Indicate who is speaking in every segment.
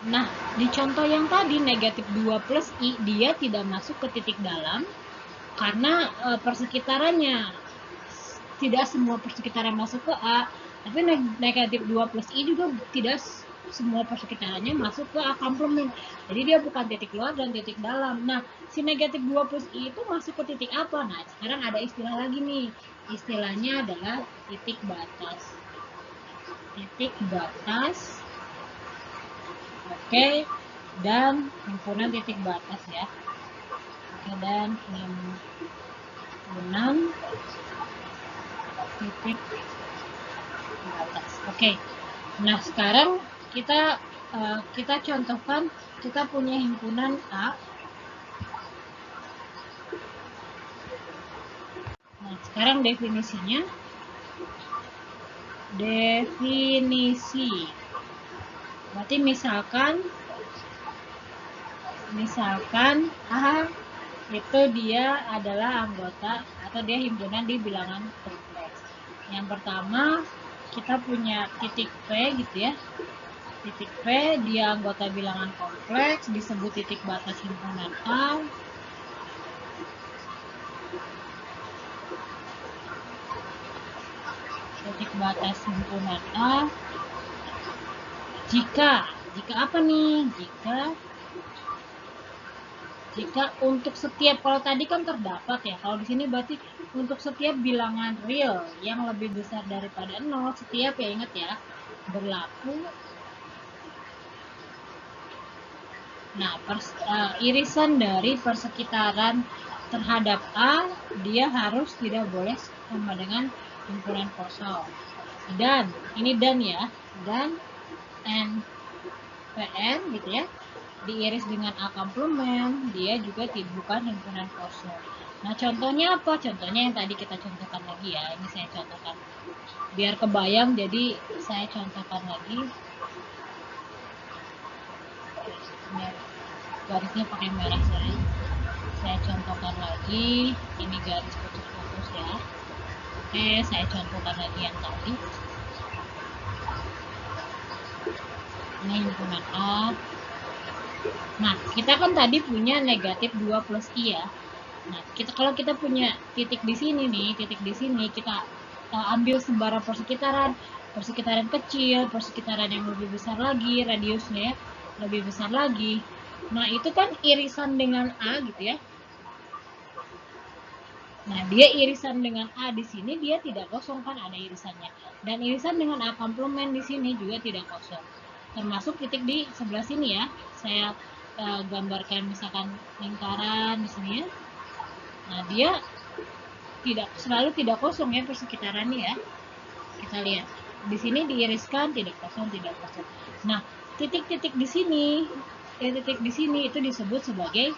Speaker 1: Nah, di contoh yang tadi negatif 2 plus I, dia tidak masuk ke titik dalam karena persekitarannya tidak semua persekitaran masuk ke A, tapi negatif 2 plus I juga tidak semua persekitarannya masuk ke A komplement. Jadi dia bukan titik luar dan titik dalam. Nah, si negatif 2 plus I itu masuk ke titik apa? Nah, sekarang ada istilah lagi nih. Istilahnya adalah titik batas. Titik batas. Oke, dan himpunan titik batas ya. Oke, dan himpunan titik batas. Oke. Nah, sekarang kita contohkan kita punya himpunan A. Nah, sekarang definisinya. Definisi. Berarti misalkan A itu dia adalah anggota atau dia himpunan di bilangan kompleks. Yang pertama kita punya titik P gitu ya. Titik P dia anggota bilangan kompleks, disebut titik batas himpunan A. Titik batas himpunan A. Jika apa nih? Jika untuk setiap, kalau tadi kan terdapat ya, kalau di sini berarti untuk setiap bilangan real yang lebih besar daripada 0, setiap ya ingat ya, berlaku. Nah, irisan dari persekitaran terhadap A, dia harus tidak boleh sama dengan himpunan kosong. Dan, ini dan ya, dan NPN gitu ya, diiris dengan A komplement, dia juga bukan himpunan kosong. Nah, contohnya apa? Contohnya yang tadi kita contohkan lagi ya. Ini saya contohkan biar kebayang, jadi saya contohkan lagi. Garisnya pakai merah saya contohkan lagi. Ini garis putus-putus ya. Oke, saya contohkan lagi yang tadi. Ini himpunan A. Nah, kita kan tadi punya negatif 2 plus I ya. Nah, kalau kita punya titik di sini nih, titik di sini kita ambil sembarang persekitaran kecil, persekitaran yang lebih besar lagi, radiusnya ya, lebih besar lagi. Nah, itu kan irisan dengan A gitu ya. Nah, dia irisan dengan A di sini dia tidak kosong kan, ada irisannya. Dan irisan dengan A komplement di sini juga tidak kosong. Termasuk titik di sebelah sini ya. Saya gambarkan misalkan lingkaran di sini ya. Nah, dia selalu tidak kosong ya persekitarannya ya. Kita lihat. Di sini diiriskan tidak kosong, tidak kosong. Nah, titik-titik di sini, titik di sini itu disebut sebagai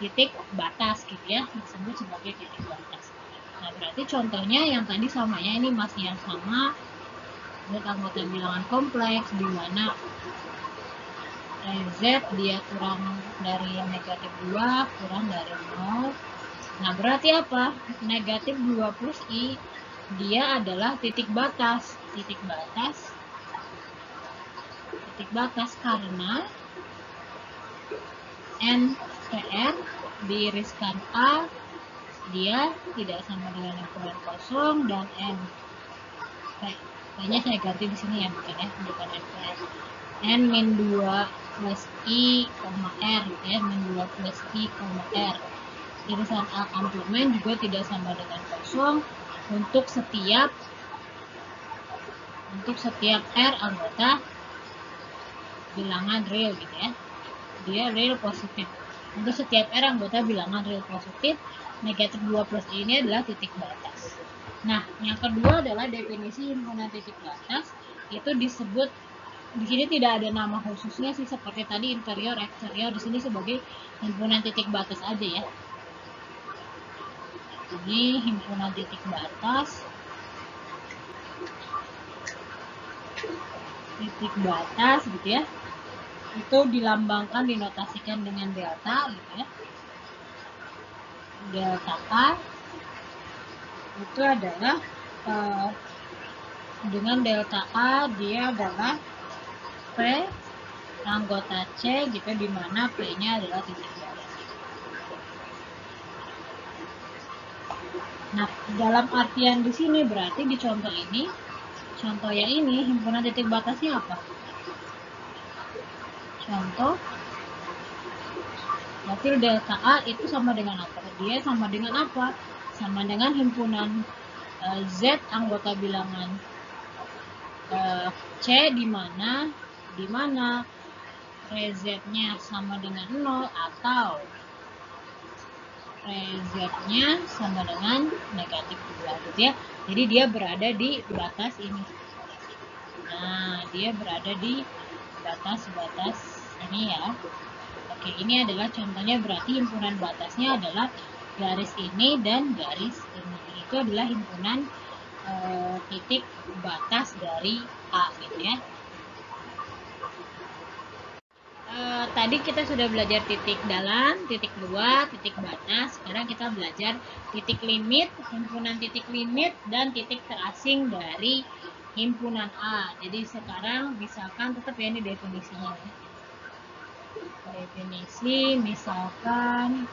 Speaker 1: titik batas gitu ya, disebut sebagai titik batas. Nah, berarti contohnya yang tadi samanya ini masih yang sama, buat anggota bilangan kompleks di mana Z dia kurang dari negatif 2, kurang dari 0. Nah, berarti apa? Negatif 2 plus I dia adalah titik batas. Titik batas karena NPR diiriskan A dia tidak sama dengan himpunan kosong, dan N kayaknya saya ganti di sini ya, bukan NPR. N min 2 plus I, R gitu ya, min 2 plus I, R. Irisan A komplement juga tidak sama dengan kosong untuk setiap R anggota bilangan real gitu ya. Dia real positif. Untuk setiap R anggota bilangan real positif, negatif 2 plus I ini adalah titik batas. Nah, yang kedua adalah definisi himpunan titik batas. Itu disebut, di sini tidak ada nama khususnya sih, seperti tadi interior, eksterior, di sini sebagai himpunan titik batas aja ya. Ini himpunan titik batas. Titik batas gitu ya. Itu dilambangkan, dinotasikan dengan delta gitu ya. Delta A itu adalah dengan delta A dia adalah P anggota C gitu, di mana P-nya adalah titik batas. Nah, dalam artian di sini berarti di contoh ini, contoh yang ini himpunan titik batasnya apa? Contoh berarti delta A itu sama dengan apa? Dia sama dengan apa? Sama dengan himpunan Z anggota bilangan C di mana Z-nya sama dengan 0 atau Z-nya sama dengan negatif 2 gitu ya. Jadi dia berada di batas ini. Nah, dia berada di batas-batas ini ya. Oke, ini adalah contohnya, berarti himpunan batasnya adalah garis ini dan garis ini. Itu adalah himpunan titik batas dari A gitu ya. Tadi kita sudah belajar titik dalam, titik luar, titik batas. Sekarang kita belajar titik limit, himpunan titik limit, dan titik terasing dari himpunan A. Jadi sekarang misalkan tetap ya ini definisinya ya. Definisi misalkan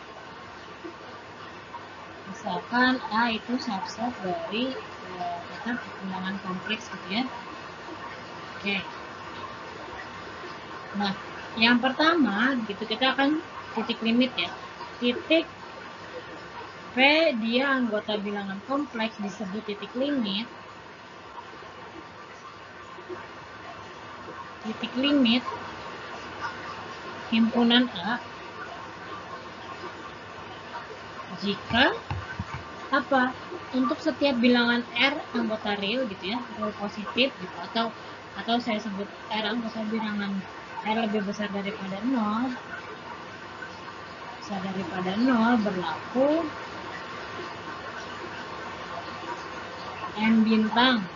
Speaker 1: A itu subset dari tetap bilangan kompleks gitu ya. Oke. Nah, yang pertama gitu kita akan titik limit ya. Titik P dia anggota bilangan kompleks disebut titik limit. Titik limit himpunan A jika apa? Untuk setiap bilangan R anggota real gitu ya, real positif gitu, atau saya sebut R anggota bilangan R lebih besar daripada 0, berlaku N bintang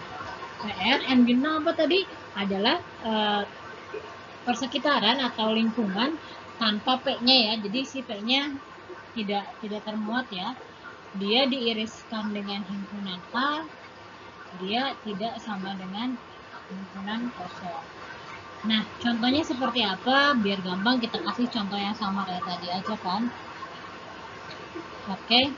Speaker 1: PR. N bintang apa tadi? Adalah persekitaran atau lingkungan tanpa P-nya ya. Jadi si P-nya tidak termuat ya. Dia diiriskan dengan himpunan A, dia tidak sama dengan himpunan kosong. Nah, contohnya seperti apa? Biar gampang kita kasih contoh yang sama kayak tadi aja kan. Oke,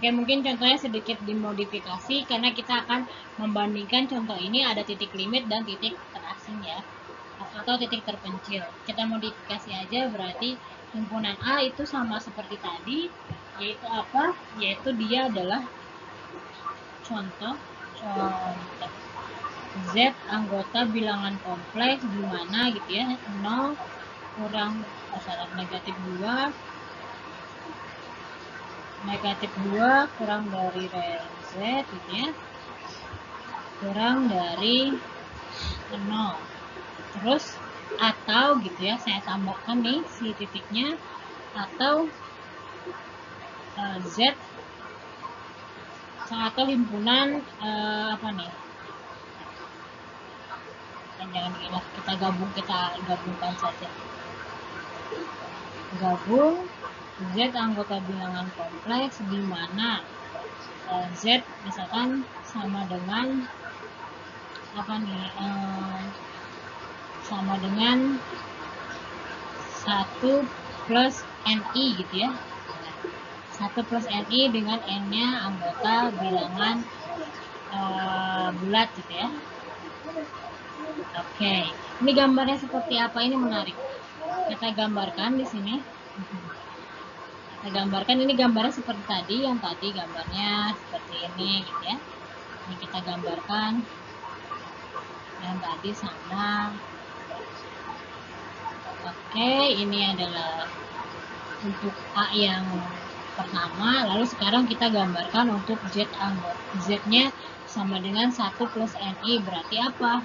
Speaker 1: mungkin contohnya sedikit dimodifikasi karena kita akan membandingkan contoh ini ada titik limit dan titik terasing ya, atau titik terpencil. Kita modifikasi aja, berarti himpunan A itu sama seperti tadi, yaitu apa? Yaitu dia adalah contoh Z anggota bilangan kompleks di mana gitu ya, 0 kurang negatif 2 kurang dari rel Z gitu ya, kurang dari 0. Terus atau gitu ya, saya tambahkan nih si titiknya, atau Z atau himpunan apa nih, jangan gila, kita gabungkan saja, gabung Z anggota bilangan kompleks di mana Z misalkan sama dengan apa nih, sama dengan 1 plus NI gitu ya. 1 plus NI dengan N-nya anggota bilangan bulat gitu ya. Oke, ini gambarnya seperti apa? Ini menarik. Kita gambarkan di sini. Kita gambarkan, ini gambarnya seperti tadi, yang tadi gambarnya seperti ini gitu ya. Ini kita gambarkan yang tadi sama. Oke, ini adalah untuk A yang pertama, lalu sekarang kita gambarkan untuk Z-nya sama dengan 1 plus NI, berarti apa?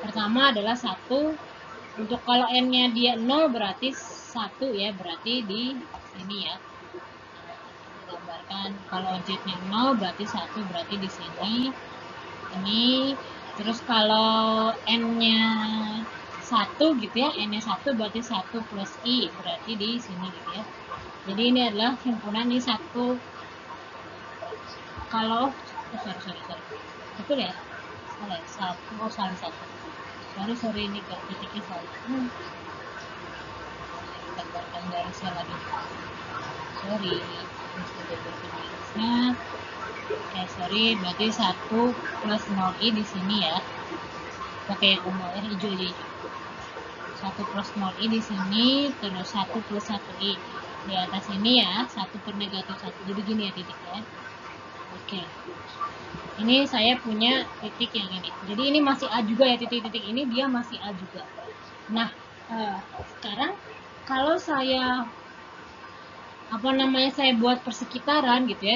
Speaker 1: Pertama adalah 1, untuk kalau N-nya dia 0 berarti 1 ya, berarti di sini ya. Gambarkan kalau Z-nya 0 berarti 1, berarti di sini. Ini terus kalau N-nya 1 gitu ya, N-nya 1 berarti 1 plus I, berarti di sini gitu ya. Jadi ini adalah himpunan ini 1. Kalau sorry betul ya, salah 1. sorry ini gak titiknya salah. Kita keluarkan garisnya lagi, sorry garisnya. Sorry, berarti 1 plus 0i di sini ya, pakai yang ungu ya, hijau aja hijau. 1 plus 0i di sini, terus 1 plus 1i di atas ini ya, 1 per negatif 1, jadi gini ya titiknya. Oke, ini saya punya titik yang ini, jadi ini masih A juga ya, titik-titik ini dia masih A juga. Nah, sekarang kalau saya saya buat persekitaran gitu ya,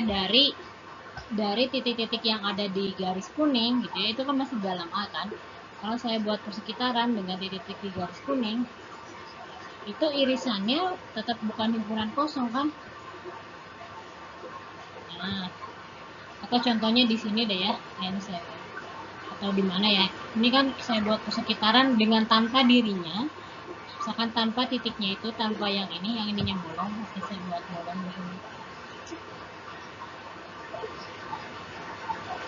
Speaker 1: dari titik-titik yang ada di garis kuning gitu ya, itu kan masih dalam A kan. Kalau saya buat persekitaran dengan titik-titik di garis kuning, itu irisannya tetap bukan himpunan kosong kan. Nah, atau contohnya di sini deh ya, ini saya, atau di mana ya, ini kan saya buat persekitaran dengan tanpa dirinya, misalkan tanpa titiknya itu, tanpa yang ininya bolong. Oke, saya buat bolong di sini,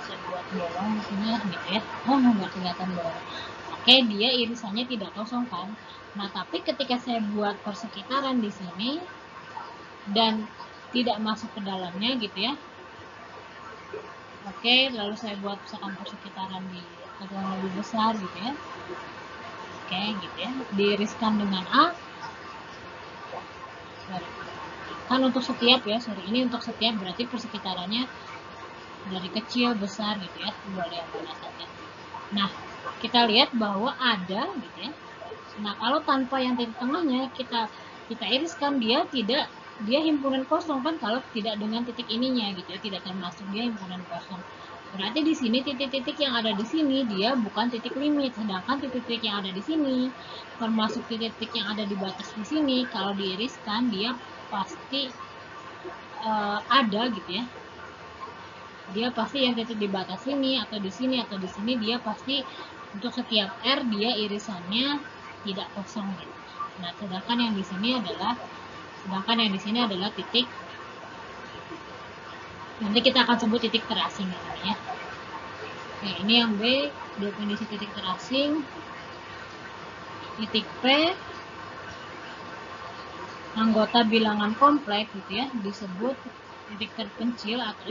Speaker 1: saya buat bolong di sini ya gitu ya. Oh, nggak kelihatan bolong. Oke, dia irisannya tidak kosong kan. Nah, tapi ketika saya buat persekitaran di sini dan tidak masuk ke dalamnya gitu ya. Oke, lalu saya buat misalkan persekitaran di yang lebih besar gitu ya. Oke, gitu ya. Diiriskan dengan A. Kan untuk setiap ya, ini untuk setiap, berarti persekitarannya dari kecil besar gitu ya, boleh yang mana saja. Nah, kita lihat bahwa ada gitu ya. Nah, kalau tanpa yang titik tengahnya kita iriskan, dia himpunan kosong kan, kalau tidak dengan titik ininya gitu ya, tidak termasuk dia himpunan kosong. Berarti di sini titik-titik yang ada di sini dia bukan titik limit, sedangkan titik-titik yang ada di sini termasuk titik-titik yang ada di batas di sini, kalau diiriskan dia pasti ada gitu ya. Dia pasti yang titik di batas sini atau di sini atau di sini, dia pasti untuk setiap R dia irisannya tidak kosong gitu. Nah, sedangkan yang di sini adalah titik, nanti kita akan sebut titik terasing ya. Oke, ini yang B, definisi titik terasing. Titik P, anggota bilangan kompleks gitu ya, disebut titik terpencil atau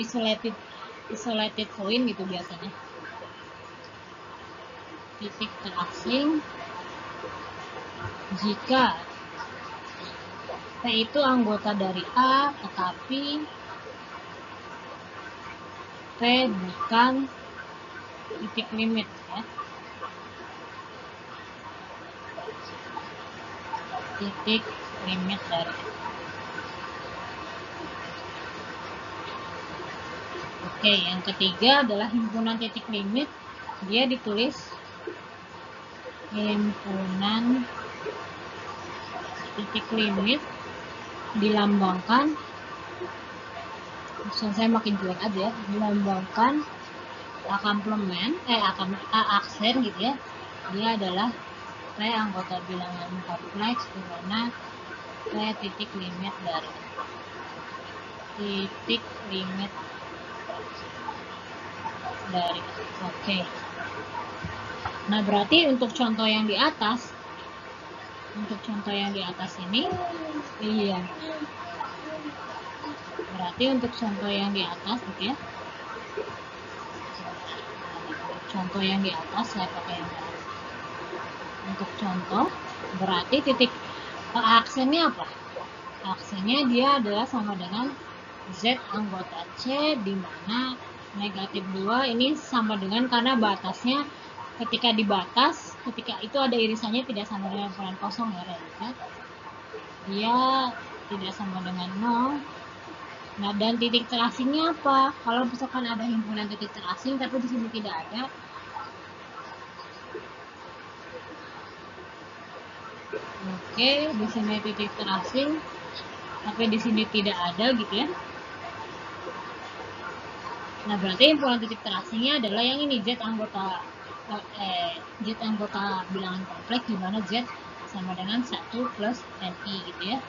Speaker 1: isolated point gitu biasanya. Titik terasing jika P itu anggota dari A, tetapi P bukan titik limit ya. Titik limit dari A. Oke, yang ketiga adalah himpunan titik limit. Dia ditulis himpunan titik limit dilambangkan, saya makin jelek aja ya, dilambangkan A komplement, aksen gitu ya. Dia adalah P anggota bilangan kompleks, di mana P titik limit dari Oke. Nah, berarti untuk contoh yang di atas, ini iya. Berarti untuk contoh yang di atas gitu ya. Contoh yang di atas saya pakai yang ini. Untuk contoh, berarti titik aksennya apa? Aksennya dia adalah sama dengan Z anggota C, di mana negatif 2 ini sama dengan, karena batasnya ketika itu ada irisannya tidak sama dengan himpunan kosong ya, dia tidak sama dengan 0. Nah, dan titik terasingnya apa? Kalau misalkan ada himpunan titik terasing tapi di sini tidak ada, oke, di sini titik terasing tapi di sini tidak ada gitu ya. Nah, berarti himpunan titik terasingnya adalah yang ini, Z anggota bilangan kompleks, di mana Z sama dengan 1 plus NI gitu ya.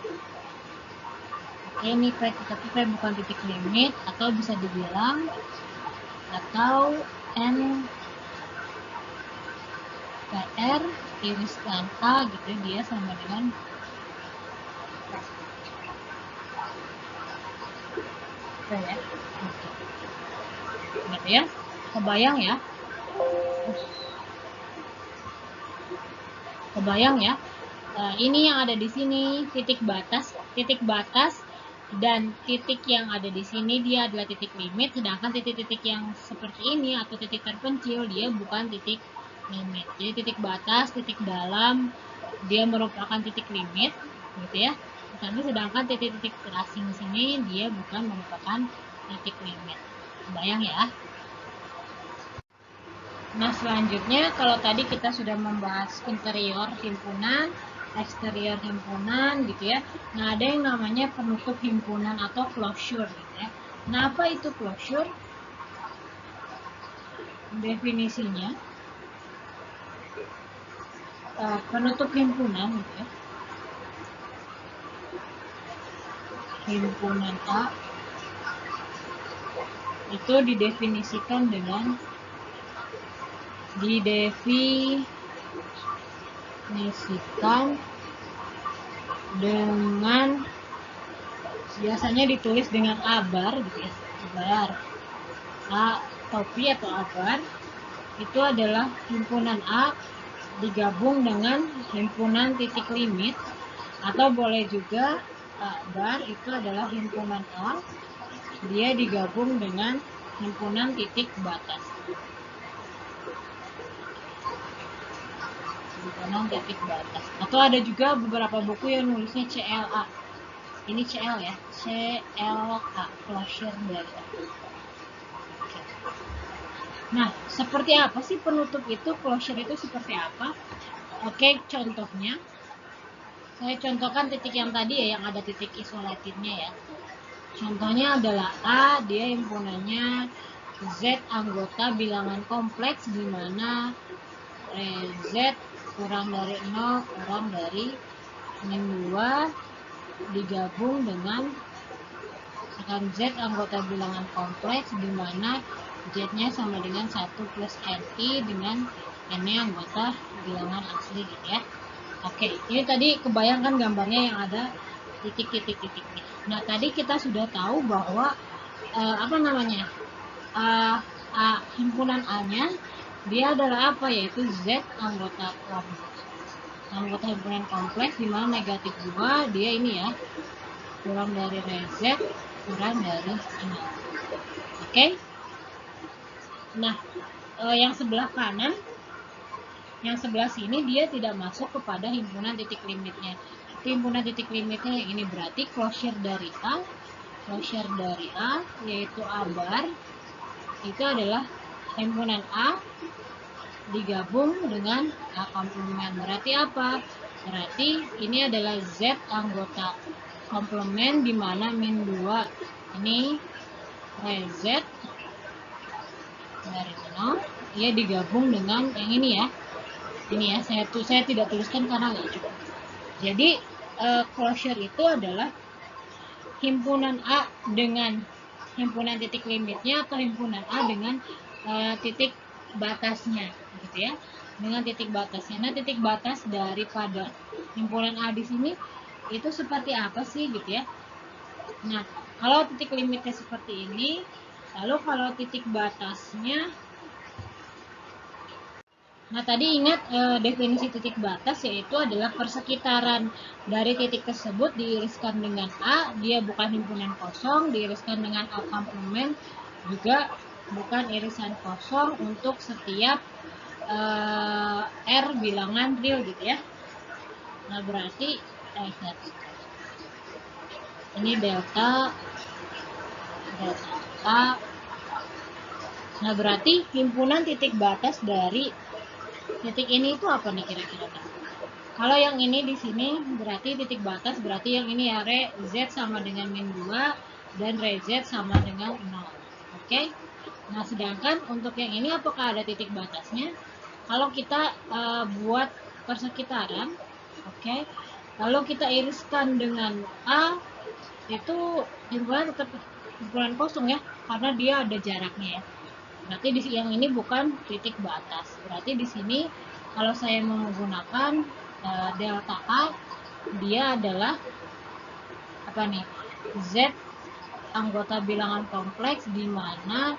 Speaker 1: Oke, ini P, tapi P bukan titik limit, atau bisa dibilang, atau N PR iriskan A gitu, dia sama dengan ya. Oke. Gitu ya. Kebayang ya? Kebayang ya? Ini yang ada di sini titik batas dan titik yang ada di sini dia adalah titik limit, sedangkan titik-titik yang seperti ini atau titik terpencil dia bukan titik limit. Jadi titik batas, titik dalam dia merupakan titik limit, gitu ya. Tapi sedangkan titik-titik terasing sini dia bukan merupakan titik limit. Bayang ya? Nah, selanjutnya kalau tadi kita sudah membahas interior himpunan, eksterior himpunan gitu ya. Nah, ada yang namanya penutup himpunan atau closure gitu ya. Nah, apa itu closure? Definisinya penutup himpunan gitu ya. Himpunan A itu didefinisikan dengan biasanya ditulis dengan abar gitu ya. Abar. A topi atau abar itu adalah himpunan A digabung dengan himpunan titik limit, atau boleh juga bar itu adalah himpunan A dia digabung dengan himpunan titik batas. Himpunan titik batas. Atau ada juga beberapa buku yang nulisnya CLA. Ini CL ya, CLA, closure data. Nah, seperti apa sih penutup itu? Closure itu seperti apa? Oke, contohnya saya contohkan titik yang tadi ya, yang ada titik isolatednya ya. Contohnya adalah A, dia himpunannya Z anggota bilangan kompleks di mana Z kurang dari 0 kurang dari min 2 digabung dengan misalkan Z anggota bilangan kompleks di mana Z-nya sama dengan 1 plus NI dengan N-nya anggota bilangan asli gitu ya. Oke, ini tadi kebayangkan gambarnya yang ada titik-titik-titiknya. Nah, tadi kita sudah tahu bahwa himpunan A-nya dia adalah apa, yaitu Z anggota kompleks. Anggota himpunan kompleks di mana negatif 2 dia ini ya, kurang dari Z kurang dari 0. Oke. Nah, yang sebelah kanan, yang sebelah sini dia tidak masuk kepada himpunan titik limitnya. Himpunan titik limitnya yang ini berarti closure dari A yaitu A bar itu adalah himpunan A digabung dengan A komplement. Berarti apa? Berarti ini adalah Z anggota komplement di mana min 2 ini Z dari 0 ia digabung dengan yang ini ya. Ini ya, saya tidak tuliskan karena nggak cukup. Jadi closure itu adalah himpunan A dengan himpunan titik limitnya atau himpunan A dengan titik batasnya gitu ya, dengan titik batasnya. Nah, titik batas daripada himpunan A di sini itu seperti apa sih gitu ya. Nah, kalau titik limitnya seperti ini, lalu kalau titik batasnya, nah tadi ingat definisi titik batas yaitu adalah persekitaran dari titik tersebut diiriskan dengan A, dia bukan himpunan kosong, diiriskan dengan A komplement, juga bukan irisan kosong untuk setiap R bilangan real gitu ya. Nah, berarti ini delta A. Nah, berarti himpunan titik batas dari titik ini itu apa nih kira-kira? Kalau yang ini di sini berarti titik batas, berarti yang ini ya re Z sama dengan min 2 dan re Z sama dengan 0. Oke. Nah, sedangkan untuk yang ini apakah ada titik batasnya? Kalau kita buat persekitaran, oke. Lalu kita iriskan dengan A, itu himpunan tetap himpunan kosong ya, karena dia ada jaraknya ya. Berarti di yang ini bukan titik batas. Berarti di sini Kalau saya mau menggunakan delta A, dia adalah apa nih? Z anggota bilangan kompleks di mana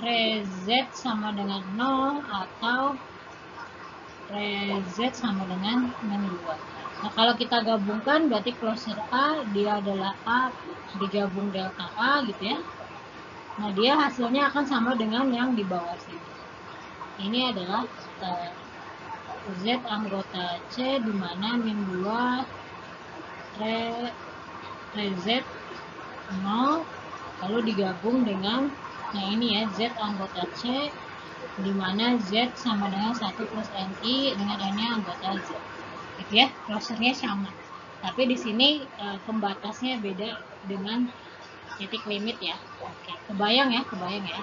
Speaker 1: re Z sama dengan 0 atau re Z sama dengan 2. Nah, kalau kita gabungkan berarti closure A dia adalah A digabung delta A gitu ya. Nah, dia hasilnya akan sama dengan yang di bawah sini. Ini adalah Z anggota C di mana min 2 re Z 0 lalu digabung dengan yang ini ya, Z anggota C di mana Z sama dengan 1 plus NI dengan N-nya anggota Z. Gitu ya, closure-nya sama. Tapi di sini pembatasnya beda dengan titik limit ya. Oke, kebayang ya, kebayang ya.